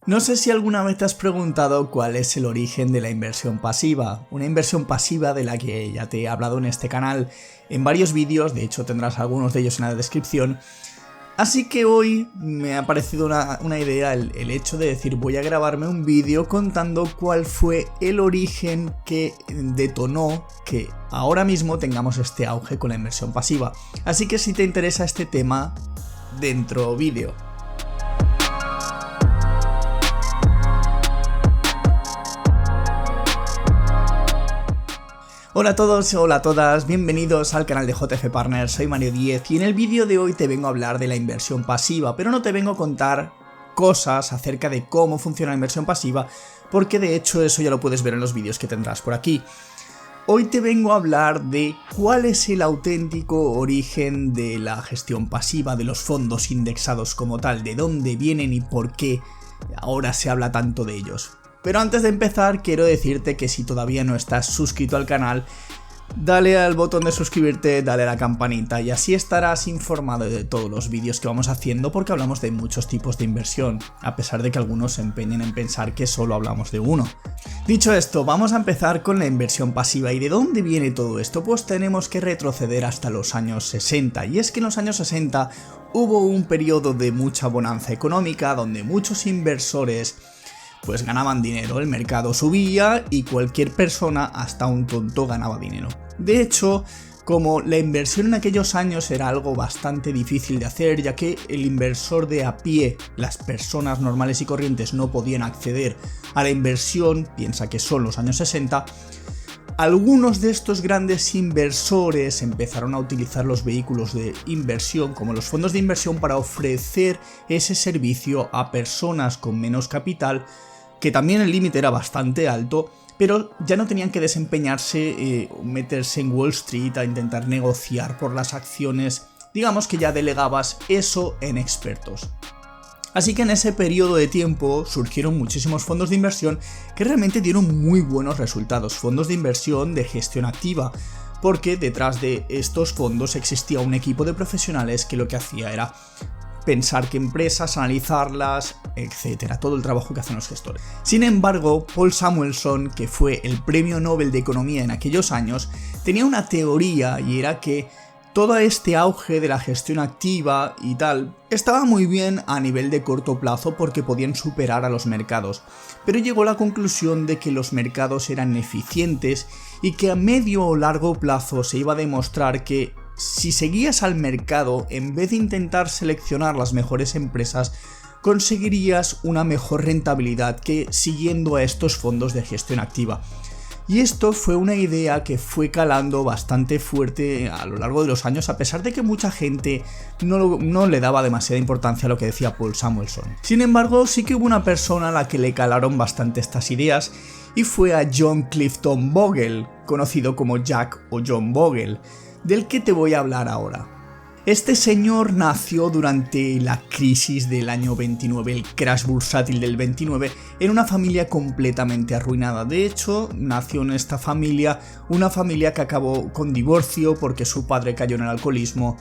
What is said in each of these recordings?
No sé si alguna vez te has preguntado cuál es el origen de la inversión pasiva, una inversión pasiva de la que ya te he hablado en este canal en varios vídeos, de hecho tendrás algunos de ellos en la descripción. Así que hoy me ha parecido una idea el hecho de decir voy a grabarme un vídeo contando cuál fue el origen que detonó que ahora mismo tengamos este auge con la inversión pasiva. Así que si te interesa este tema, dentro vídeo. Hola a todos, hola a todas, bienvenidos al canal de JF Partners, soy Mario Díez y en el vídeo de hoy te vengo a hablar de la inversión pasiva, pero no te vengo a contar cosas acerca de cómo funciona la inversión pasiva, porque de hecho eso ya lo puedes ver en los vídeos que tendrás por aquí. Hoy te vengo a hablar de cuál es el auténtico origen de la gestión pasiva, de los fondos indexados como tal, de dónde vienen y por qué ahora se habla tanto de ellos. Pero antes de empezar quiero decirte que si todavía no estás suscrito al canal, dale al botón de suscribirte, dale a la campanita y así estarás informado de todos los vídeos que vamos haciendo porque hablamos de muchos tipos de inversión, a pesar de que algunos se empeñen en pensar que solo hablamos de uno. Dicho esto, vamos a empezar con la inversión pasiva. ¿Y de dónde viene todo esto? Pues tenemos que retroceder hasta los años 60, y es que en los años 60 hubo un periodo de mucha bonanza económica donde muchos inversores pues ganaban dinero, el mercado subía y cualquier persona, hasta un tonto, ganaba dinero. De hecho, como la inversión en aquellos años era algo bastante difícil de hacer, ya que el inversor de a pie, las personas normales y corrientes, no podían acceder a la inversión, piensa que son los años 60, algunos de estos grandes inversores empezaron a utilizar los vehículos de inversión como los fondos de inversión para ofrecer ese servicio a personas con menos capital, que también el límite era bastante alto, pero ya no tenían que desempeñarse, meterse en Wall Street a intentar negociar por las acciones, digamos que ya delegabas eso en expertos. Así que en ese periodo de tiempo surgieron muchísimos fondos de inversión que realmente dieron muy buenos resultados, fondos de inversión de gestión activa, porque detrás de estos fondos existía un equipo de profesionales que lo que hacía era pensar qué empresas, analizarlas, etcétera, todo el trabajo que hacen los gestores. Sin embargo, Paul Samuelson, que fue el premio Nobel de Economía en aquellos años, tenía una teoría y era que todo este auge de la gestión activa y tal estaba muy bien a nivel de corto plazo porque podían superar a los mercados, pero llegó a la conclusión de que los mercados eran eficientes y que a medio o largo plazo se iba a demostrar que si seguías al mercado, en vez de intentar seleccionar las mejores empresas, conseguirías una mejor rentabilidad que siguiendo a estos fondos de gestión activa. Y esto fue una idea que fue calando bastante fuerte a lo largo de los años, a pesar de que mucha gente no le daba demasiada importancia a lo que decía Paul Samuelson. Sin embargo, sí que hubo una persona a la que le calaron bastante estas ideas, y fue a John Clifton Bogle, conocido como Jack o John Bogle, del que te voy a hablar ahora. Este señor nació durante la crisis del año 29, el crash bursátil del 29, en una familia completamente arruinada. De hecho, nació en esta familia, una familia que acabó con divorcio porque su padre cayó en el alcoholismo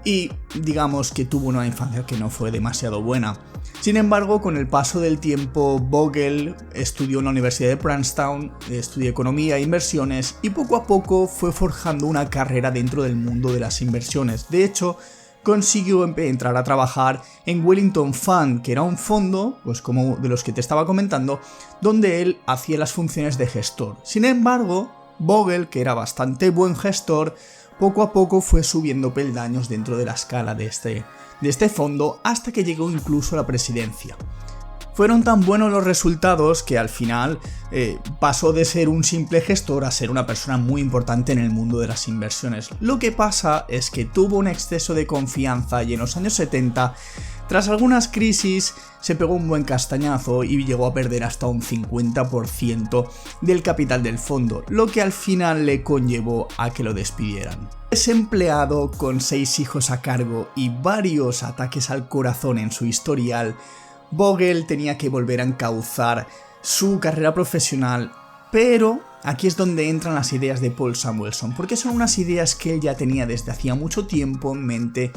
y digamos que tuvo una infancia que no fue demasiado buena. Sin embargo, con el paso del tiempo, Bogle estudió en la Universidad de Princeton, estudió economía e inversiones y poco a poco fue forjando una carrera dentro del mundo de las inversiones. De hecho, consiguió entrar a trabajar en Wellington Fund, que era un fondo, pues como de los que te estaba comentando, donde él hacía las funciones de gestor. Sin embargo, Bogle, que era bastante buen gestor, poco a poco fue subiendo peldaños dentro de la escala de este fondo hasta que llegó incluso a la presidencia. Fueron tan buenos los resultados que al final pasó de ser un simple gestor a ser una persona muy importante en el mundo de las inversiones. Lo que pasa es que tuvo un exceso de confianza y en los años 70, tras algunas crisis, se pegó un buen castañazo y llegó a perder hasta un 50% del capital del fondo, lo que al final le conllevó a que lo despidieran. Desempleado, con 6 hijos a cargo y varios ataques al corazón en su historial, Bogle tenía que volver a encauzar su carrera profesional, pero aquí es donde entran las ideas de Paul Samuelson, porque son unas ideas que él ya tenía desde hacía mucho tiempo en mente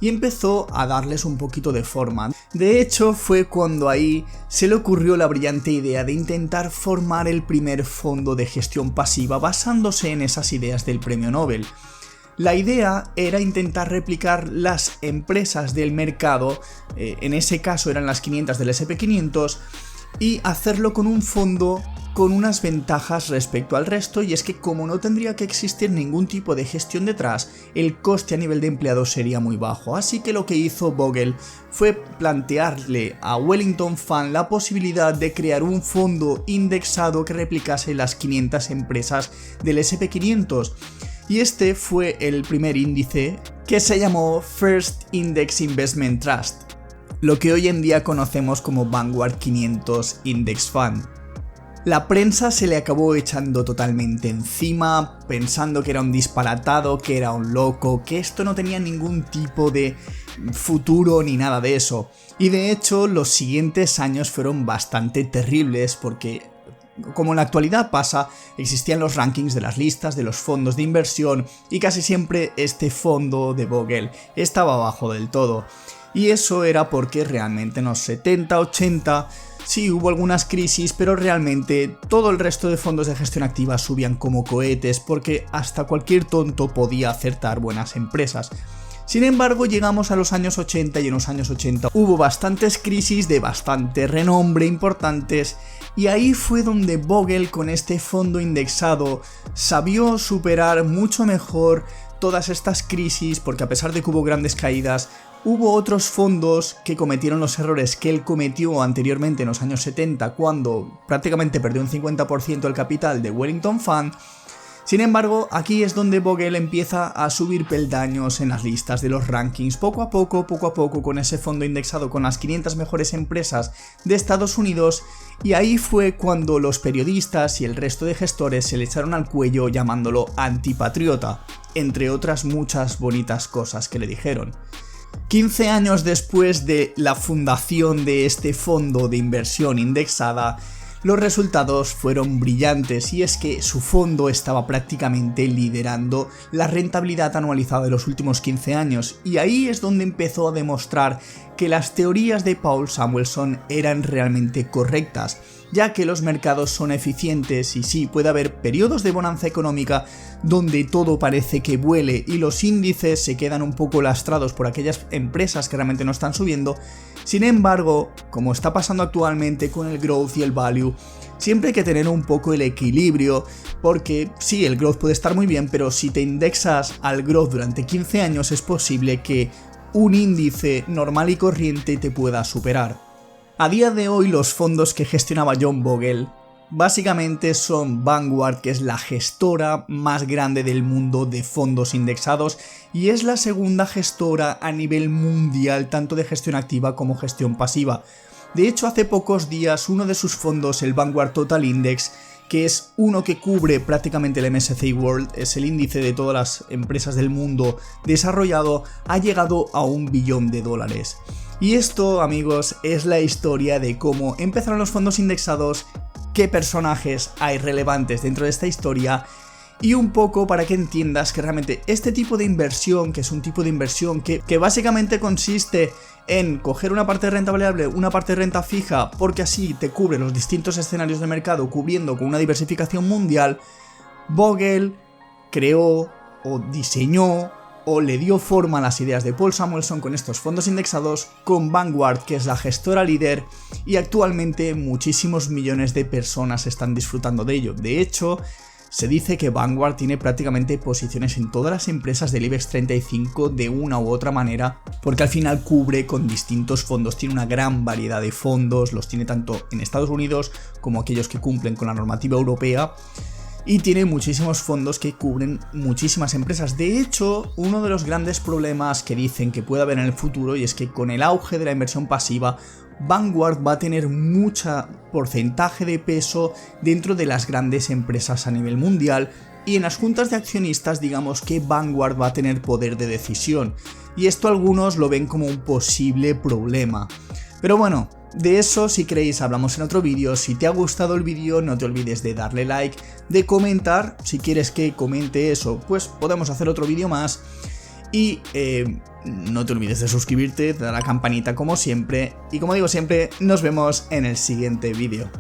y empezó a darles un poquito de forma. De hecho, fue cuando ahí se le ocurrió la brillante idea de intentar formar el primer fondo de gestión pasiva basándose en esas ideas del premio Nobel. La idea era intentar replicar las empresas del mercado, en ese caso eran las 500 del S&P 500, y hacerlo con un fondo con unas ventajas respecto al resto, y es que como no tendría que existir ningún tipo de gestión detrás, el coste a nivel de empleados sería muy bajo. Así que lo que hizo Bogle fue plantearle a Wellington Fund la posibilidad de crear un fondo indexado que replicase las 500 empresas del S&P 500. Y este fue el primer índice, que se llamó First Index Investment Trust, lo que hoy en día conocemos como Vanguard 500 Index Fund. La prensa se le acabó echando totalmente encima, pensando que era un disparatado, que era un loco, que esto no tenía ningún tipo de futuro ni nada de eso. Y de hecho, los siguientes años fueron bastante terribles porque, como en la actualidad pasa, existían los rankings de las listas de los fondos de inversión y casi siempre este fondo de Bogle estaba abajo del todo. Y eso era porque realmente en los 70, 80... sí, hubo algunas crisis, pero realmente todo el resto de fondos de gestión activa subían como cohetes porque hasta cualquier tonto podía acertar buenas empresas. Sin embargo, llegamos a los años 80 y en los años 80 hubo bastantes crisis de bastante renombre importantes y ahí fue donde Bogle con este fondo indexado sabió superar mucho mejor todas estas crisis, porque a pesar de que hubo grandes caídas, hubo otros fondos que cometieron los errores que él cometió anteriormente en los años 70 cuando prácticamente perdió un 50% del capital de Wellington Fund. Sin embargo, aquí es donde Bogle empieza a subir peldaños en las listas de los rankings poco a poco, con ese fondo indexado con las 500 mejores empresas de Estados Unidos, y ahí fue cuando los periodistas y el resto de gestores se le echaron al cuello llamándolo antipatriota, entre otras muchas bonitas cosas que le dijeron. 15 años después de la fundación de este fondo de inversión indexada, los resultados fueron brillantes, y es que su fondo estaba prácticamente liderando la rentabilidad anualizada de los últimos 15 años, y ahí es donde empezó a demostrar que las teorías de Paul Samuelson eran realmente correctas, ya que los mercados son eficientes y sí, puede haber periodos de bonanza económica donde todo parece que vuele y los índices se quedan un poco lastrados por aquellas empresas que realmente no están subiendo. Sin embargo, como está pasando actualmente con el growth y el value, siempre hay que tener un poco el equilibrio, porque sí, el growth puede estar muy bien, pero si te indexas al growth durante 15 años es posible que un índice normal y corriente te pueda superar. A día de hoy los fondos que gestionaba John Bogle básicamente son Vanguard, que es la gestora más grande del mundo de fondos indexados y es la segunda gestora a nivel mundial tanto de gestión activa como gestión pasiva. De hecho, hace pocos días uno de sus fondos, el Vanguard Total Index, que es uno que cubre prácticamente el MSCI World, es el índice de todas las empresas del mundo desarrollado, ha llegado a $1 billón. Y esto, amigos, es la historia de cómo empezaron los fondos indexados, qué personajes hay relevantes dentro de esta historia y un poco para que entiendas que realmente este tipo de inversión, que es un tipo de inversión que básicamente consiste en coger una parte de renta variable, una parte de renta fija, porque así te cubre los distintos escenarios de mercado cubriendo con una diversificación mundial, Bogle creó o diseñó o le dio forma a las ideas de Paul Samuelson con estos fondos indexados, con Vanguard, que es la gestora líder, y actualmente muchísimos millones de personas están disfrutando de ello. De hecho, se dice que Vanguard tiene prácticamente posiciones en todas las empresas del IBEX 35 de una u otra manera, porque al final cubre con distintos fondos, tiene una gran variedad de fondos, los tiene tanto en Estados Unidos como aquellos que cumplen con la normativa europea, y tiene muchísimos fondos que cubren muchísimas empresas. De hecho, uno de los grandes problemas que dicen que puede haber en el futuro, y es que con el auge de la inversión pasiva, Vanguard va a tener mucho porcentaje de peso dentro de las grandes empresas a nivel mundial, y en las juntas de accionistas digamos que Vanguard va a tener poder de decisión, y esto algunos lo ven como un posible problema. Pero bueno, de eso, si queréis, hablamos en otro vídeo. Si te ha gustado el vídeo, no te olvides de darle like, de comentar. Si quieres que comente eso, pues podemos hacer otro vídeo más. Y no te olvides de suscribirte, de dar a la campanita como siempre. Y como digo siempre, nos vemos en el siguiente vídeo.